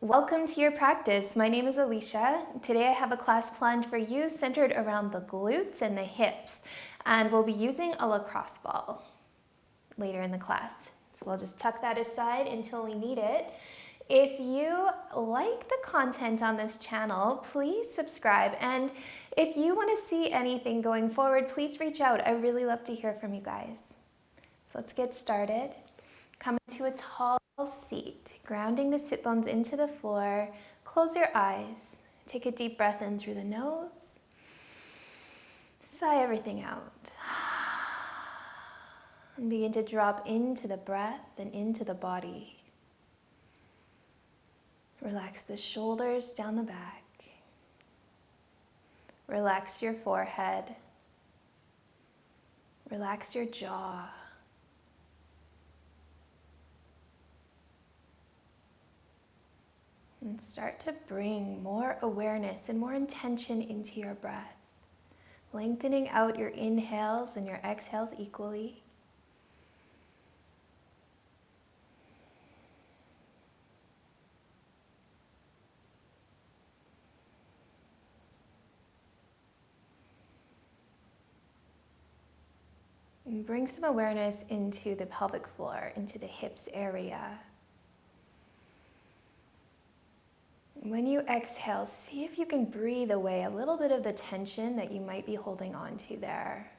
Welcome to your practice. My name is Alicia. Today I have a class planned for you centered around the glutes and the hips, and we'll be using a lacrosse ball later in the class. So we'll just tuck that aside until we need it. If you like the content on this channel, please subscribe, and if you want to see anything going forward, please reach out. I really love to hear from you guys. So let's get started. Come into a tall seat, grounding the sit bones into the floor. Close your eyes. Take a deep breath in through the nose. Sigh everything out. And begin to drop into the breath and into the body. Relax the shoulders down the back. Relax your forehead. Relax your jaw. And start to bring more awareness and more intention into your breath, lengthening out your inhales and your exhales equally. And bring some awareness into the pelvic floor, into the hips area. When you exhale, see if you can breathe away a little bit of the tension that you might be holding on to there.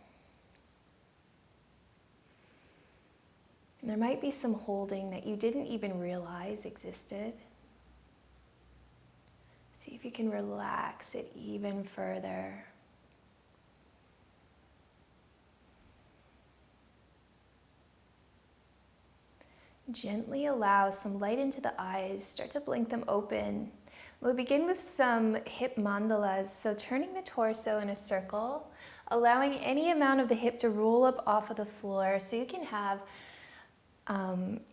And there might be some holding that you didn't even realize existed. See if you can relax it even further. Gently allow some light into the eyes. Start to blink them open. We'll begin with some hip mandalas, so turning the torso in a circle, allowing any amount of the hip to roll up off of the floor, so you can have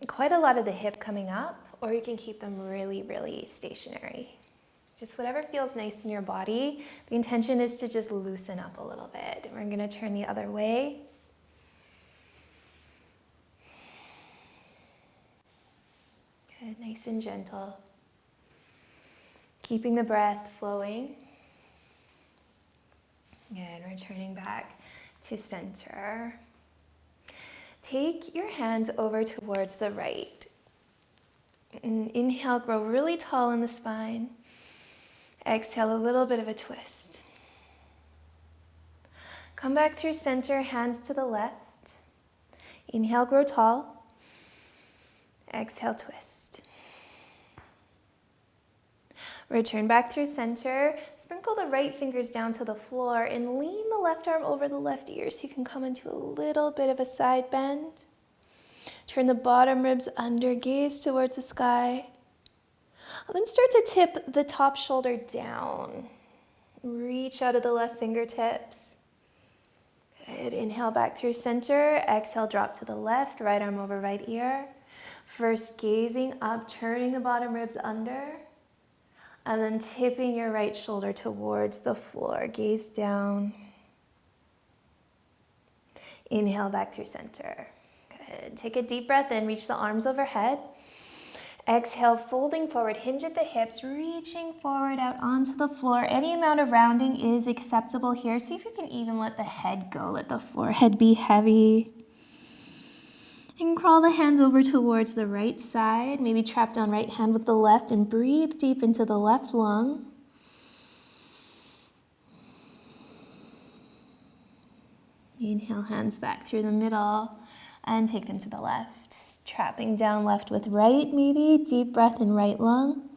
quite a lot of the hip coming up, or you can keep them really, really stationary. Just whatever feels nice in your body. The intention is to just loosen up a little bit. We're going to turn the other way. Good, nice and gentle. Keeping the breath flowing. Good, returning back to center. Take your hands over towards the right. And inhale, grow really tall in the spine. Exhale, a little bit of a twist. Come back through center, hands to the left. Inhale, grow tall. Exhale, twist. Return back through center. Sprinkle the right fingers down to the floor and lean the left arm over the left ear so you can come into a little bit of a side bend. Turn the bottom ribs under, gaze towards the sky. And then start to tip the top shoulder down. Reach out of the left fingertips. Good. Inhale back through center. Exhale, drop to the left, right arm over right ear. First gazing up, turning the bottom ribs under. And then tipping your right shoulder towards the floor. Gaze down. Inhale back through center. Good. Take a deep breath in. Reach the arms overhead. Exhale, folding forward. Hinge at the hips. Reaching forward out onto the floor. Any amount of rounding is acceptable here. See if you can even let the head go. Let the forehead be heavy. And crawl the hands over towards the right side. Maybe trap down right hand with the left and breathe deep into the left lung. Inhale, hands back through the middle and take them to the left. Trapping down left with right, maybe. Deep breath in right lung.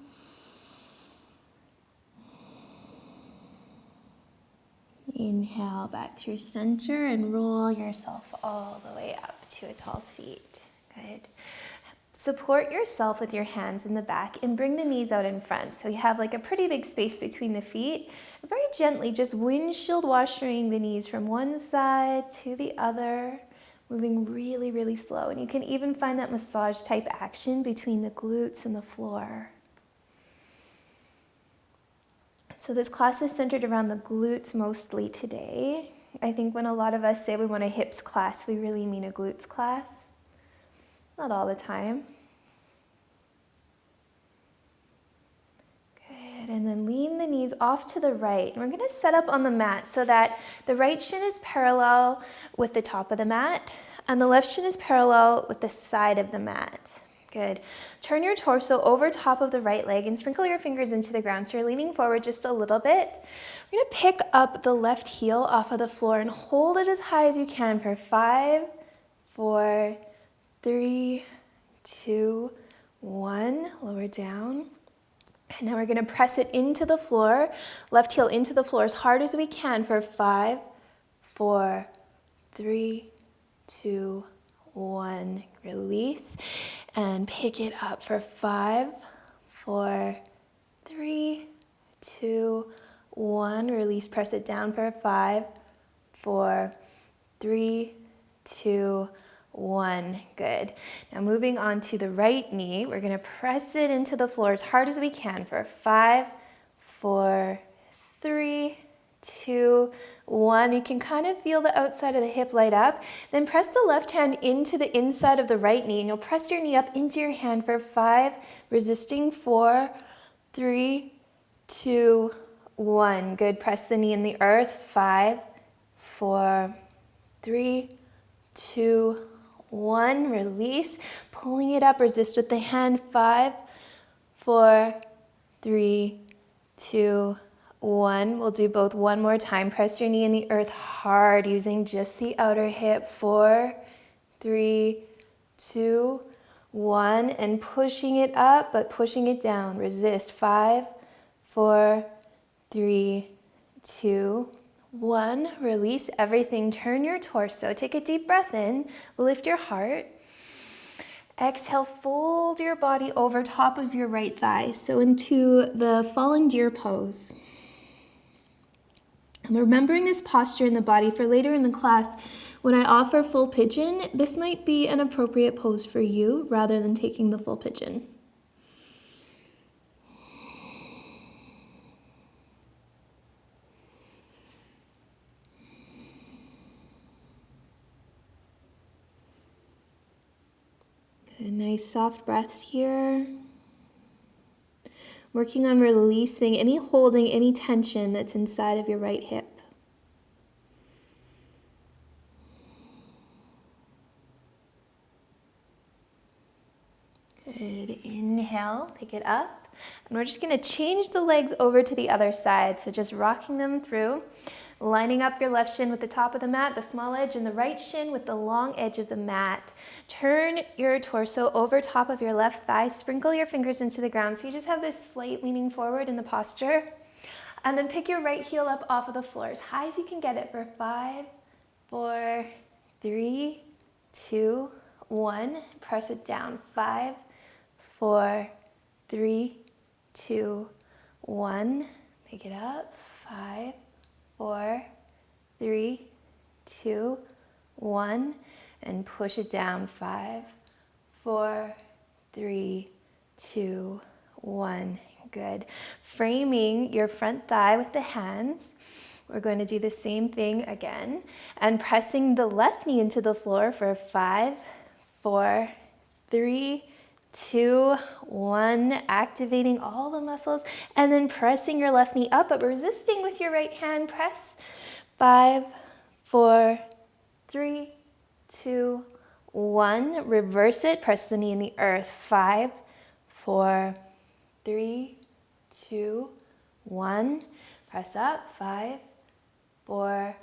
Inhale back through center and roll yourself all the way up to a tall seat. Good. Support yourself with your hands in the back and bring the knees out in front. So you have like a pretty big space between the feet. Very gently, just windshield washing the knees from one side to the other, moving really, really slow. And you can even find that massage type action between the glutes and the floor. So this class is centered around the glutes mostly today. I think when a lot of us say we want a hips class, we really mean a glutes class. Not all the time. knees off to the right. And we're gonna set up on the mat so that the right shin is parallel with the top of the mat and the left shin is parallel with the side of the mat. Good. Turn your torso over top of the right leg and sprinkle your fingers into the ground. So you're leaning forward just a little bit. We're gonna pick up the left heel off of the floor and hold it as high as you can for 5, 4, 3, 2, 1. Lower down. And now we're gonna press it into the floor, left heel into the floor as hard as we can for 5, 4, 3, 2, 1. Release and pick it up for 5, 4, 3, 2, 1. Release, press it down for 5, 4, 3, 2, 1. Good. Now moving on to the right knee, we're going to press it into the floor as hard as we can for 5, 4, 3, 2, 1. You can kind of feel the outside of the hip light up. Then press the left hand into the inside of the right knee and you'll press your knee up into your hand for 5, resisting 4, 3, 2, 1. Good. Press the knee in the earth. 5, 4, 3, 2, 1. Release. Pulling it up. Resist with the hand. 5, 4, 3, 2, 1. We'll do both one more time. Press your knee in the earth hard using just the outer hip. 4, 3, 2, 1. And pushing it up, but pushing it down. Resist. 5, 4, 3, 2, 1. Release everything. Turn your torso. Take a deep breath in. Lift your heart. Exhale, fold your body over top of your right thigh. So into the fallen deer pose. I'm remembering this posture in the body for later in the class. When I offer full pigeon, this might be an appropriate pose for you rather than taking the full pigeon. Good, nice soft breaths here. Working on releasing any holding, any tension that's inside of your right hip. Good. Inhale, pick it up. And we're just going to change the legs over to the other side. So just rocking them through, lining up your left shin with the top of the mat, the small edge, and the right shin with the long edge of the mat. Turn your torso over top of your left thigh. Sprinkle your fingers into the ground. So you just have this slight leaning forward in the posture. And then pick your right heel up off of the floor as high as you can get it for 5, 4, 3, 2, 1. Press it down. 5, 4, 3, 2, 1. Pick it up. 5, 4, 3, 2, 1. And push it down. 5, 4, 3, 2, 1. Good. Framing your front thigh with the hands. We're going to do the same thing again. And pressing the left knee into the floor for 5, 4, 3, 2, 1. Activating all the muscles. And then pressing your left knee up, but resisting with your right hand. Press. 5, 4, 3, 2, 1. Reverse it. Press the knee in the earth. 5, 4, 3, 2, 1. Press up. 5, 4,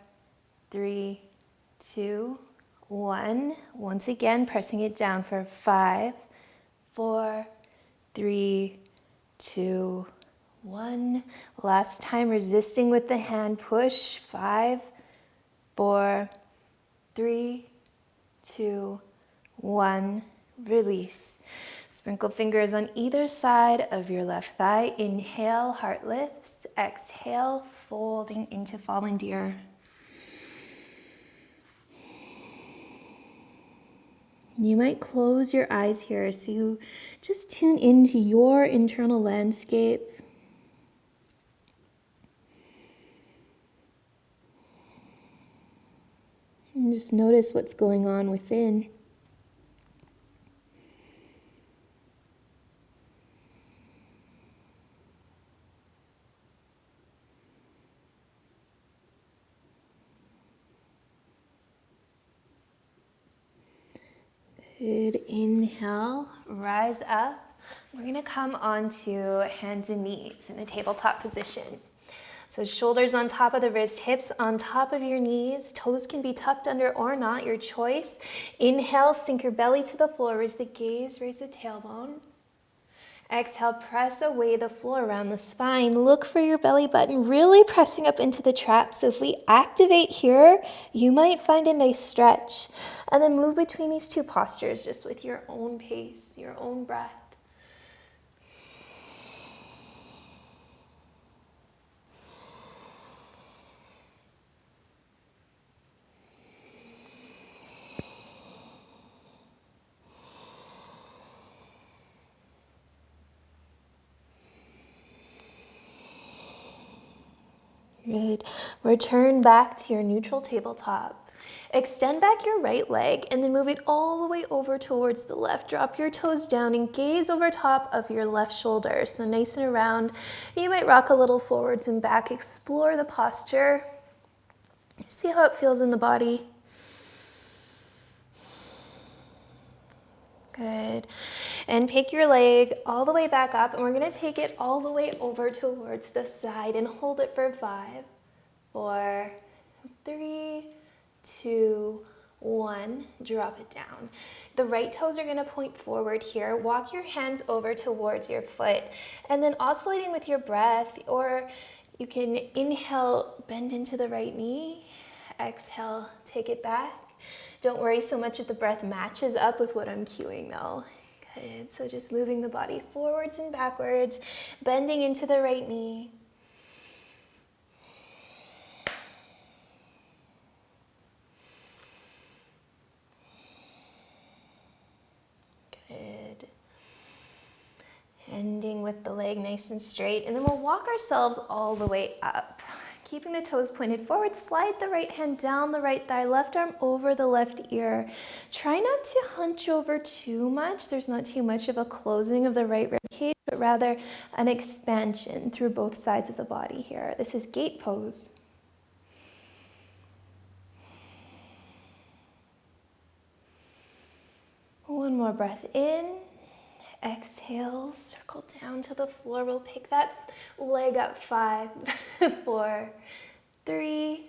3, 2, 1. Once again, pressing it down for 5, 4, 3, 2, 1. Last time, resisting with the hand. Push. 5, 4, 3, 2, 1. Release. Sprinkle fingers on either side of your left thigh. Inhale, heart lifts. Exhale, folding into fallen deer. You might close your eyes here so you just tune into your internal landscape. And just notice what's going on within. Good. Inhale, rise up. We're gonna come onto hands and knees in a tabletop position. So shoulders on top of the wrist, hips on top of your knees, toes can be tucked under or not, your choice. Inhale, sink your belly to the floor, raise the gaze, raise the tailbone. Exhale, press away the floor around the spine. Look for your belly button really pressing up into the trap. So if we activate here, you might find a nice stretch. And then move between these two postures just with your own pace, your own breath. Good. Return back to your neutral tabletop. Extend back your right leg and then move it all the way over towards the left. Drop your toes down and gaze over top of your left shoulder. So nice and around. You might rock a little forwards and back. Explore the posture. See how it feels in the body. Good. And pick your leg all the way back up, and we're going to take it all the way over towards the side and hold it for 5, 4, 3, 2, 1. Drop it down. The right toes are going to point forward here. Walk your hands over towards your foot, and then oscillating with your breath, or you can inhale, bend into the right knee. Exhale, take it back. Don't worry so much if the breath matches up with what I'm cueing though. Good, so just moving the body forwards and backwards, bending into the right knee. Good. Ending with the leg nice and straight, and then we'll walk ourselves all the way up. Keeping the toes pointed forward, slide the right hand down the right thigh, left arm over the left ear. Try not to hunch over too much. There's not too much of a closing of the right rib cage, but rather an expansion through both sides of the body here. This is gate pose. One more breath in. Exhale, circle down to the floor. We'll pick that leg up. 5, 4, 3,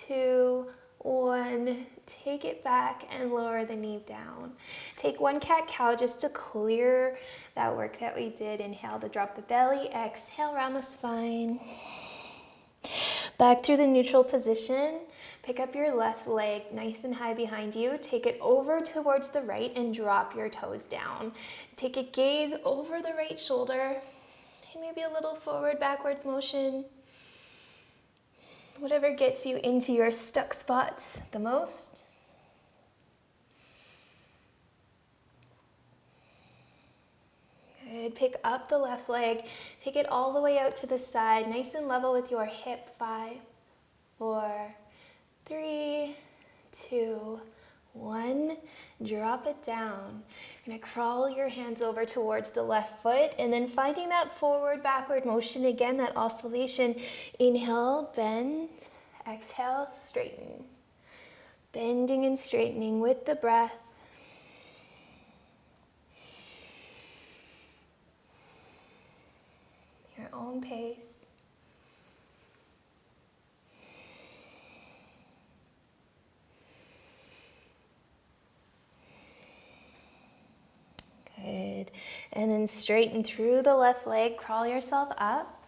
2, 1. Take it back and lower the knee down. Take one cat-cow just to clear that work that we did. Inhale to drop the belly. Exhale, round the spine. Back through the neutral position. Pick up your left leg nice and high behind you. Take it over towards the right and drop your toes down. Take a gaze over the right shoulder. And maybe a little forward, backwards motion. Whatever gets you into your stuck spots the most. Good. Pick up the left leg. Take it all the way out to the side, nice and level with your hip. 5, 4, 3, 2, 1. Drop it down. You're gonna crawl your hands over towards the left foot, and then finding that forward, backward motion again, that oscillation. Inhale, bend. Exhale, straighten. Bending and straightening with the breath. Your own pace. Good. And then straighten through the left leg, crawl yourself up.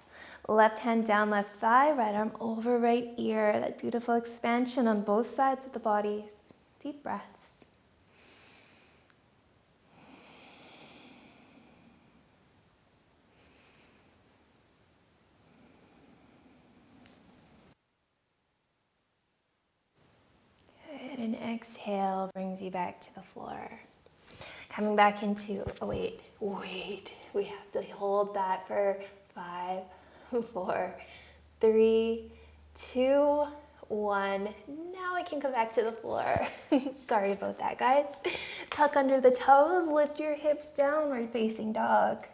Left hand down left thigh, right arm over right ear. That beautiful expansion on both sides of the bodies. Deep breaths. Good. And exhale brings you back to the floor. Coming back into, wait, we have to hold that for 5, 4, 3, 2, 1. Now I can come back to the floor. Sorry about that, guys. Tuck under the toes, lift your hips, downward facing dog.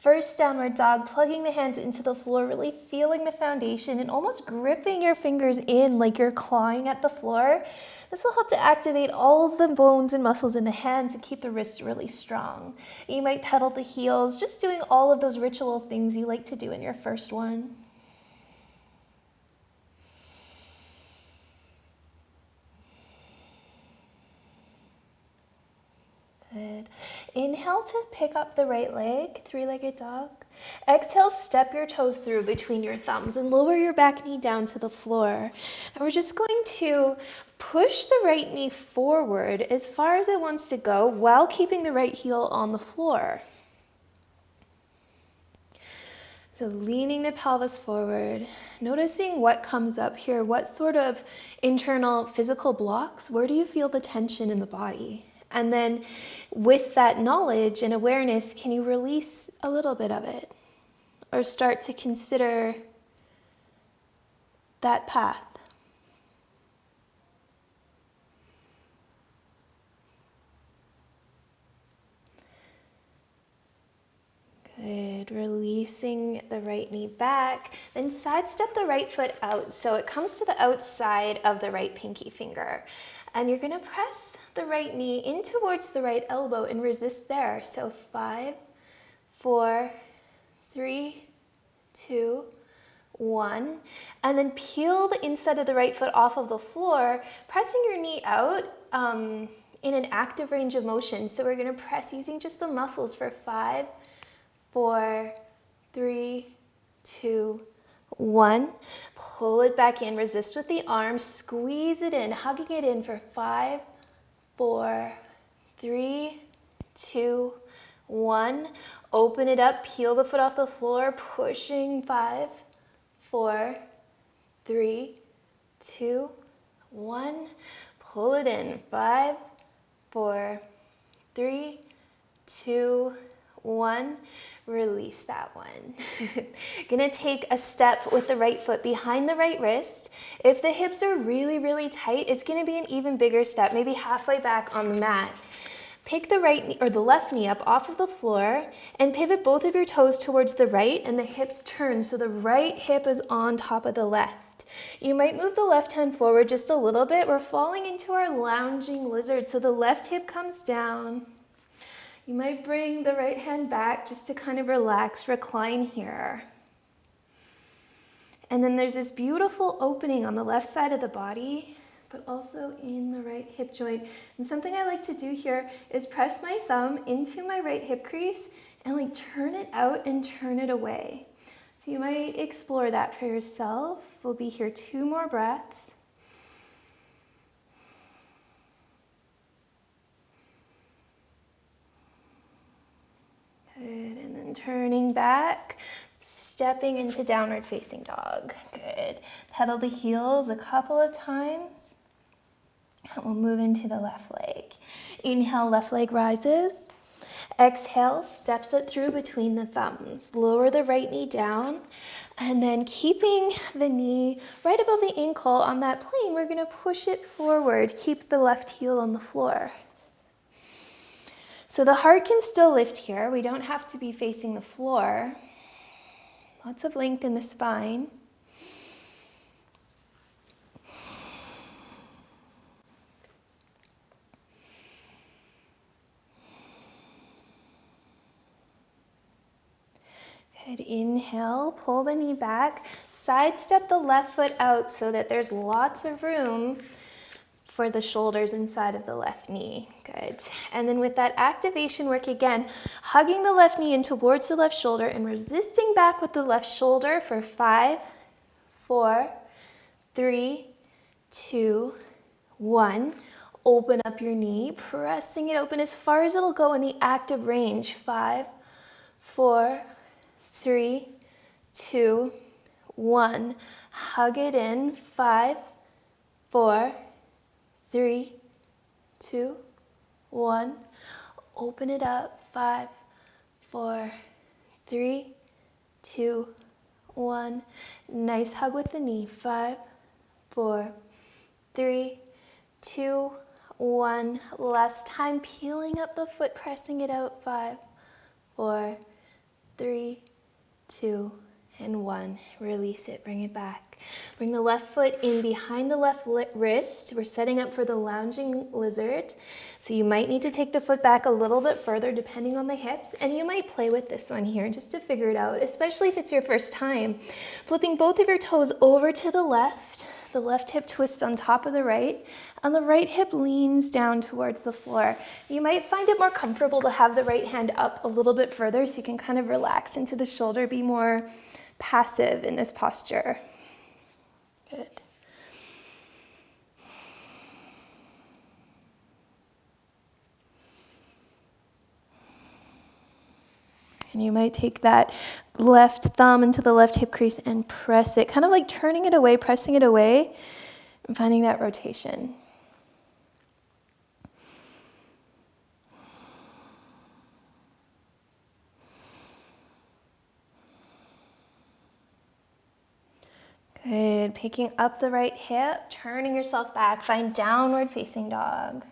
First downward dog, plugging the hands into the floor, really feeling the foundation and almost gripping your fingers in like you're clawing at the floor. This will help to activate all of the bones and muscles in the hands and keep the wrists really strong. You might pedal the heels, just doing all of those ritual things you like to do in your first one. Good. Inhale to pick up the right leg, three-legged dog. Exhale, step your toes through between your thumbs and lower your back knee down to the floor. And we're just going to push the right knee forward as far as it wants to go while keeping the right heel on the floor. So leaning the pelvis forward, noticing what comes up here, what sort of internal physical blocks, where do you feel the tension in the body? And then with that knowledge and awareness, can you release a little bit of it? Or start to consider that path? Good, releasing the right knee back, then sidestep the right foot out so it comes to the outside of the right pinky finger. And you're gonna press the right knee in towards the right elbow and resist there. So 5, 4, 3, 2, 1. And then peel the inside of the right foot off of the floor, pressing your knee out in an active range of motion. So we're gonna press using just the muscles for 5, 4, 3, 2, 1. Pull it back in, resist with the arms, squeeze it in, hugging it in for 5, 4, 3, 2, 1. Open it up, peel the foot off the floor, pushing 5, 4, 3, 2, 1. Pull it in, 5, 4, 3, 2, 1. Release that one. Gonna take a step with the right foot behind the right wrist. If the hips are really, really tight, it's gonna be an even bigger step, maybe halfway back on the mat. Pick the right knee or the left knee up off of the floor and pivot both of your toes towards the right and the hips turn so the right hip is on top of the left. You might move the left hand forward just a little bit. We're falling into our lounging lizard, so the left hip comes down. You might bring the right hand back just to kind of relax, recline here. And then there's this beautiful opening on the left side of the body, but also in the right hip joint. And something I like to do here is press my thumb into my right hip crease and like turn it out and turn it away. So you might explore that for yourself. We'll be here 2 more breaths. Good, and then turning back, stepping into downward facing dog. Good. Pedal the heels a couple of times. And we'll move into the left leg. Inhale, left leg rises. Exhale, steps it through between the thumbs. Lower the right knee down. And then keeping the knee right above the ankle on that plane, we're gonna push it forward. Keep the left heel on the floor. So the heart can still lift here. We don't have to be facing the floor. Lots of length in the spine. Good, inhale, pull the knee back, sidestep the left foot out so that there's lots of room for the shoulders inside of the left knee. Good. And then with that activation work again, hugging the left knee in towards the left shoulder and resisting back with the left shoulder for 5, 4, 3, 2, 1. Open up your knee, pressing it open as far as it'll go in the active range. 5, 4, 3, 2, 1. Hug it in. 5, 4, 3, 2, 1. Open it up. 5, 4, 3, 2, 1. Nice hug with the knee. 5, 4, 3, 2, 1. Last time, peeling up the foot, pressing it out. 5, 4, 3, 2, and 1. Release it, bring it back. Bring the left foot in behind the left wrist. We're setting up for the lounging lizard. So you might need to take the foot back a little bit further depending on the hips, and you might play with this one here just to figure it out, especially if it's your first time. Flipping both of your toes over to the left hip twists on top of the right, and the right hip leans down towards the floor. You might find it more comfortable to have the right hand up a little bit further so you can kind of relax into the shoulder, be more passive in this posture. Good. And you might take that left thumb into the left hip crease and press it, kind of like turning it away, pressing it away, and finding that rotation. Good. Picking up the right hip, turning yourself back, find downward facing dog.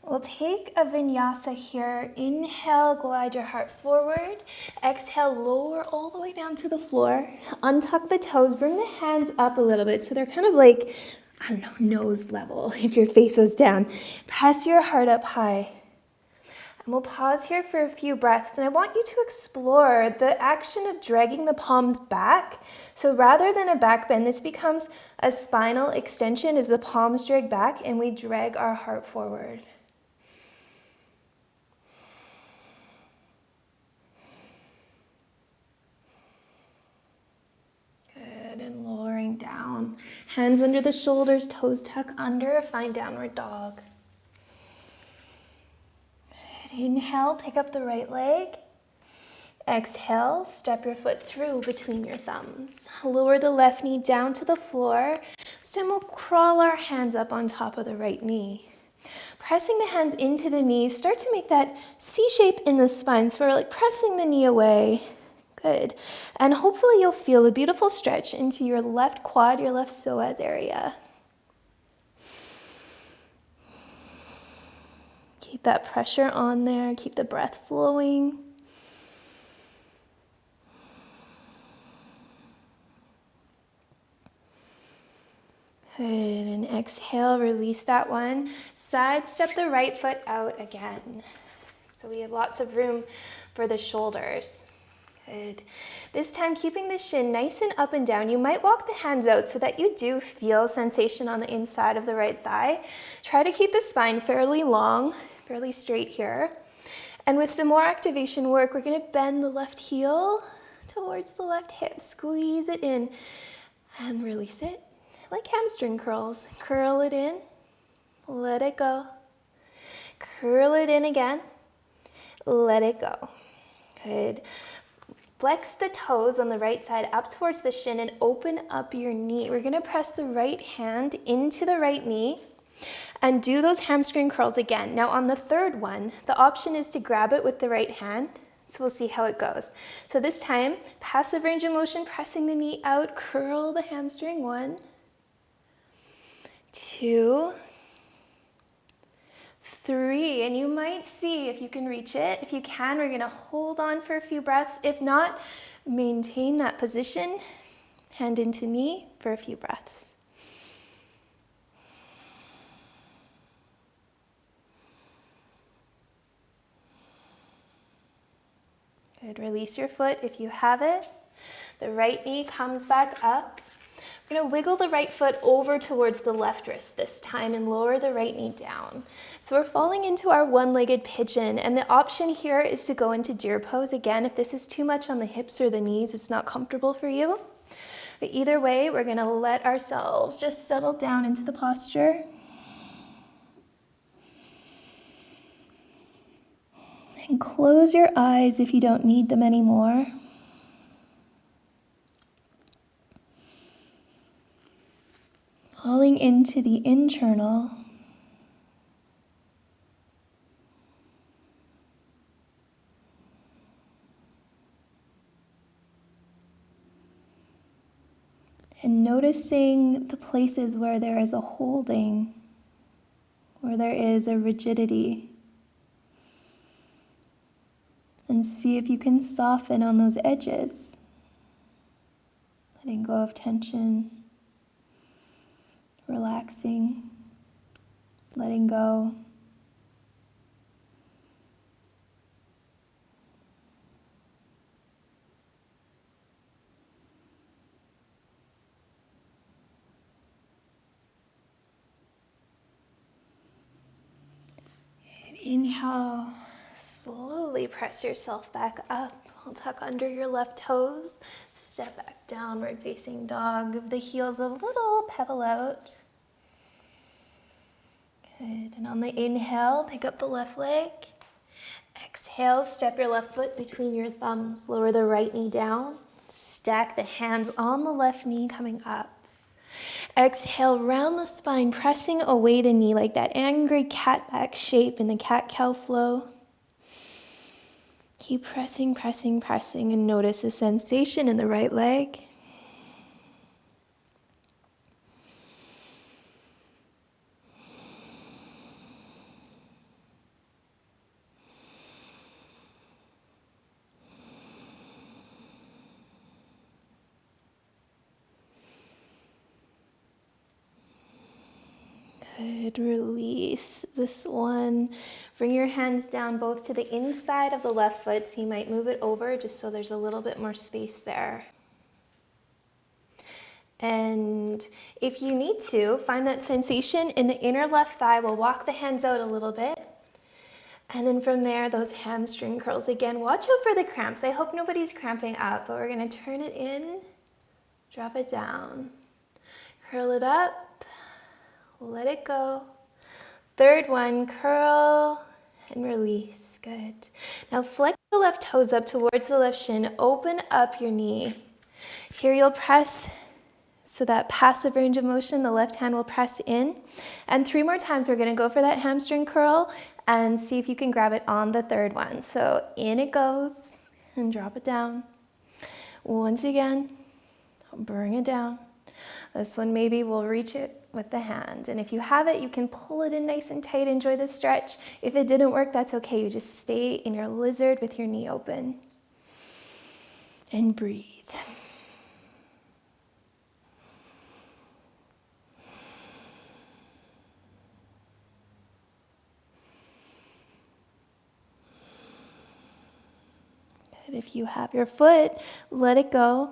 We'll take a vinyasa here. Inhale, glide your heart forward. Exhale, lower all the way down to the floor. Untuck the toes, bring the hands up a little bit so they're kind of like, I don't know, nose level if your face was down. Press your heart up high. And we'll pause here for a few breaths, and I want you to explore the action of dragging the palms back. So rather than a back bend, this becomes a spinal extension as the palms drag back and we drag our heart forward. Good, and lowering down. Hands under the shoulders, toes tuck under, find downward dog. Inhale, pick up the right leg. Exhale, step your foot through between your thumbs. Lower the left knee down to the floor. Then we'll crawl our hands up on top of the right knee. Pressing the hands into the knees, start to make that C shape in the spine. So we're like pressing the knee away. Good. And hopefully you'll feel a beautiful stretch into your left quad, your left psoas area. Keep that pressure on there. Keep the breath flowing. Good, and exhale, release that one. Side step the right foot out again. So we have lots of room for the shoulders. Good. This time, keeping the shin nice and up and down. You might walk the hands out so that you do feel sensation on the inside of the right thigh. Try to keep the spine fairly long, fairly straight here. And with some more activation work, we're going to bend the left heel towards the left hip. Squeeze it in and release it. Like hamstring curls. Curl it in, let it go. Curl it in again, let it go. Good. Flex the toes on the right side up towards the shin and open up your knee. We're gonna press the right hand into the right knee and do those hamstring curls again. Now on the third one, the option is to grab it with the right hand. So we'll see how it goes. So this time, passive range of motion, pressing the knee out, curl the hamstring. 1, 2, 3, and you might see if you can reach it. If you can, we're gonna hold on for a few breaths. If not, maintain that position, hand into knee for a few breaths. Good, release your foot if you have it. The right knee comes back up. We're going to wiggle the right foot over towards the left wrist this time and lower the right knee down. So we're falling into our one-legged pigeon, and the option here is to go into deer pose. Again, if this is too much on the hips or the knees, it's not comfortable for you. But either way, we're going to let ourselves just settle down into the posture. And close your eyes if you don't need them anymore. Falling into the internal. And noticing the places where there is a holding, where there is a rigidity. And see if you can soften on those edges. Letting go of tension, relaxing, letting go. And inhale, slowly press yourself back up. We'll tuck under your left toes, step back, downward facing dog. Give the heels a little pedal out. Good, and on the inhale, pick up the left leg. Exhale, step your left foot between your thumbs, lower the right knee down. Stack the hands on the left knee coming up. Exhale, round the spine, pressing away the knee like that angry cat back shape in the cat-cow flow. Keep pressing, pressing, pressing, and notice the sensation in the right leg. Good, release this one. Bring your hands down both to the inside of the left foot, so you might move it over just so there's a little bit more space there. And if you need to, find that sensation in the inner left thigh. We'll walk the hands out a little bit. And then from there, those hamstring curls. Again, watch out for the cramps. I hope nobody's cramping up, but we're gonna turn it in, drop it down, curl it up, let it go. Third one, curl and release. Good. Now flex the left toes up towards the left shin. Open up your knee. Here you'll press, so that passive range of motion, the left hand will press in. And 3 more times, we're gonna go for that hamstring curl and see if you can grab it on the third one. So in it goes and drop it down. Once again, bring it down. This one maybe we'll reach it with the hand. And if you have it, you can pull it in nice and tight, enjoy the stretch. If it didn't work, that's okay. You just stay in your lizard with your knee open. And breathe. Good. If you have your foot, let it go.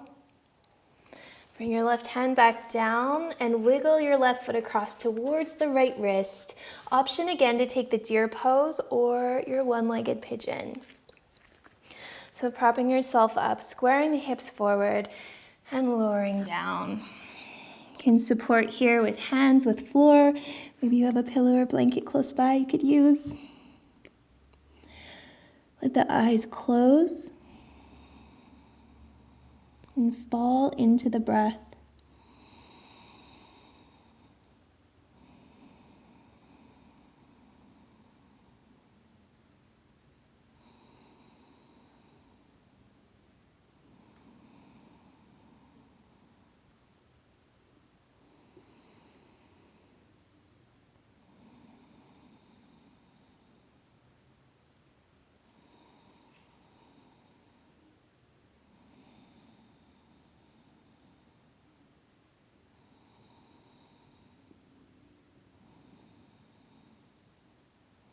Bring your left hand back down and wiggle your left foot across towards the right wrist. Option again to take the deer pose or your one-legged pigeon. So propping yourself up, squaring the hips forward and lowering down. You can support here with hands, with floor. Maybe you have a pillow or blanket close by you could use. Let the eyes close. And fall into the breath.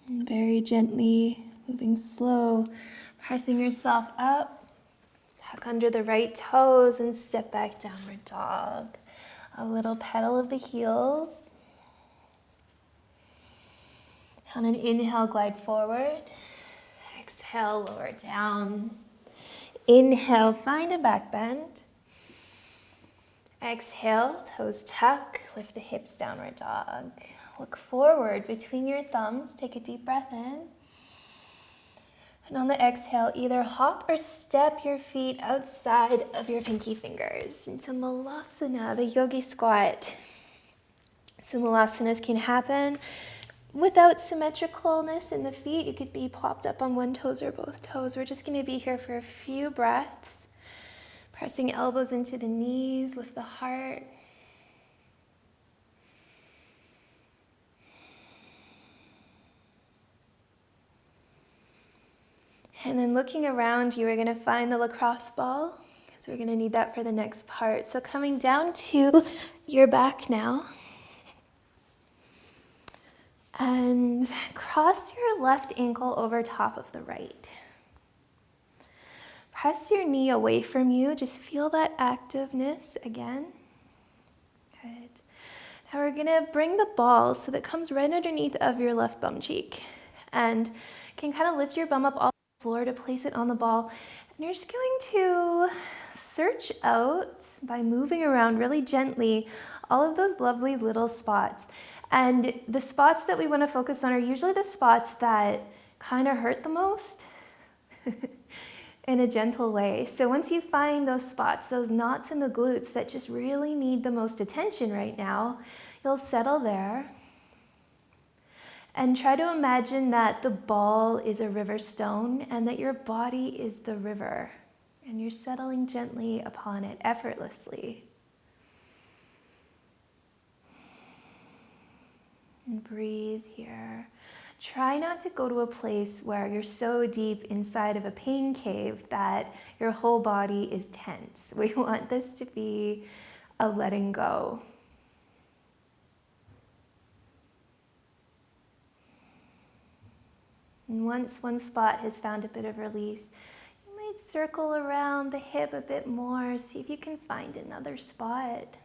And very gently, moving slow, pressing yourself up, tuck under the right toes and step back, downward dog. A little pedal of the heels. On an inhale, glide forward. Exhale, lower down. Inhale, find a back bend. Exhale, toes tuck, lift the hips, downward dog. Look forward between your thumbs, take a deep breath in. And on the exhale, either hop or step your feet outside of your pinky fingers into Malasana, the Yogi Squat. So Malasanas can happen without symmetricalness in the feet. You could be plopped up on one toes or both toes. We're just gonna be here for a few breaths. Pressing elbows into the knees, lift the heart. And then looking around you, we're going to find the lacrosse ball, because we're going to need that for the next part. So coming down to your back now. And cross your left ankle over top of the right. Press your knee away from you. Just feel that activeness again. Good. Now we're going to bring the ball so that it comes right underneath of your left bum cheek. And you can kind of lift your bum up off the floor to place it on the ball. And you're just going to search out, by moving around really gently, all of those lovely little spots. And the spots that we want to focus on are usually the spots that kind of hurt the most in a gentle way. So once you find those spots, those knots in the glutes that just really need the most attention right now, you'll settle there. And try to imagine that the ball is a river stone and that your body is the river. And you're settling gently upon it effortlessly. And breathe here. Try not to go to a place where you're so deep inside of a pain cave that your whole body is tense. We want this to be a letting go. And once one spot has found a bit of release, you might circle around the hip a bit more, see if you can find another spot.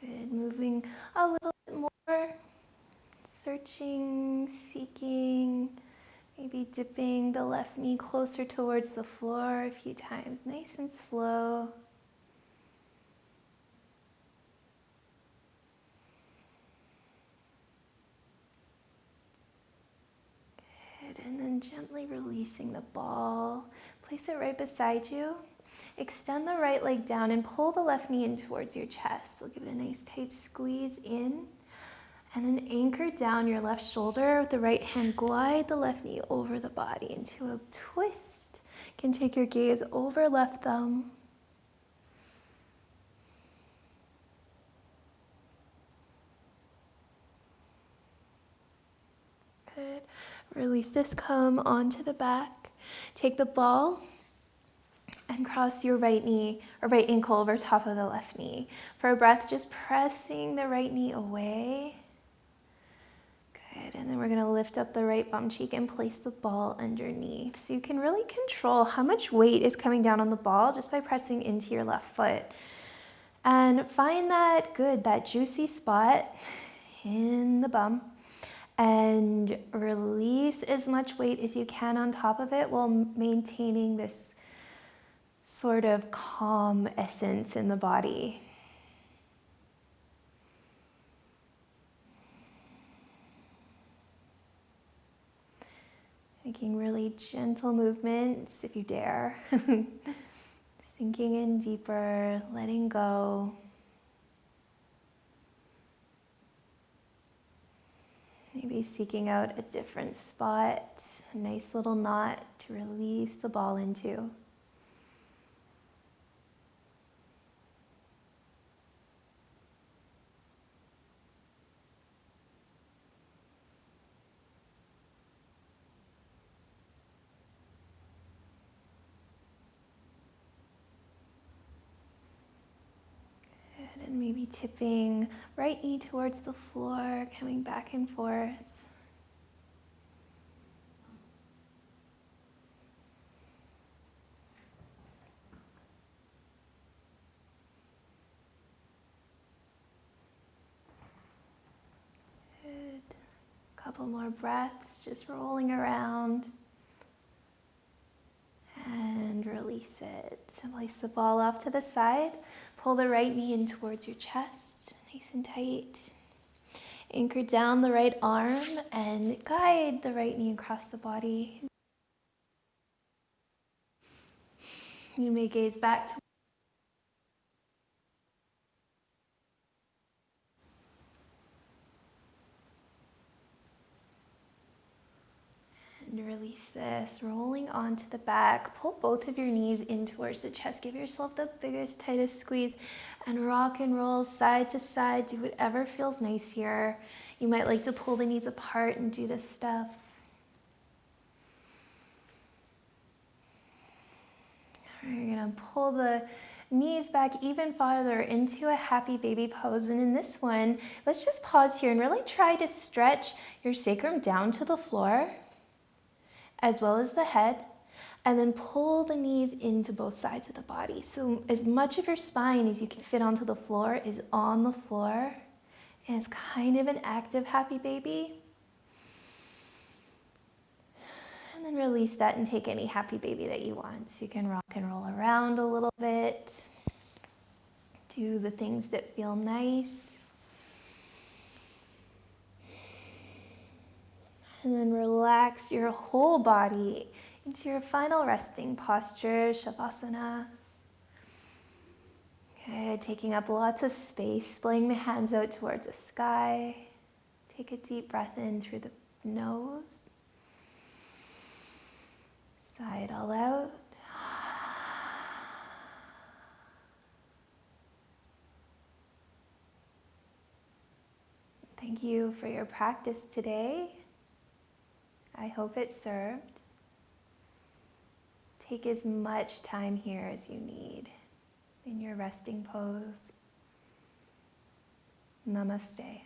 Good, moving a little bit more, searching, seeking, maybe dipping the left knee closer towards the floor a few times, nice and slow. Good, and then gently releasing the ball. Place it right beside you. Extend the right leg down and pull the left knee in towards your chest. We'll give it a nice tight squeeze in. And then anchor down your left shoulder with the right hand. Glide the left knee over the body into a twist. You can take your gaze over left thumb. Good. Release this, come onto the back. Take the ball and cross your right knee or right ankle over top of the left knee. For a breath, just pressing the right knee away. Good, and then we're gonna lift up the right bum cheek and place the ball underneath. So you can really control how much weight is coming down on the ball just by pressing into your left foot. And find that that juicy spot in the bum and release as much weight as you can on top of it while maintaining this sort of calm essence in the body. Making really gentle movements if you dare. Sinking in deeper, letting go. Maybe seeking out a different spot, a nice little knot to release the ball into. And maybe tipping right knee towards the floor, coming back and forth. Good. Couple more breaths, just rolling around. And release it. So place the ball off to the side. Pull the right knee in towards your chest, nice and tight. Anchor down the right arm and guide the right knee across the body. You may gaze back to And release this, rolling onto the back. Pull both of your knees in towards the chest. Give yourself the biggest, tightest squeeze and rock and roll side to side. Do whatever feels nice here. You might like to pull the knees apart and do this stuff. You're gonna pull the knees back even farther into a happy baby pose. And in this one, let's just pause here and really try to stretch your sacrum down to the floor, as well as the head, and then pull the knees into both sides of the body. So as much of your spine as you can fit onto the floor is on the floor, and it's kind of an active happy baby. And then release that and take any happy baby that you want. So you can rock and roll around a little bit. Do the things that feel nice. And then relax your whole body into your final resting posture, Shavasana. Okay, taking up lots of space, splaying the hands out towards the sky. Take a deep breath in through the nose. Sigh it all out. Thank you for your practice today. I hope it served. Take as much time here as you need in your resting pose. Namaste.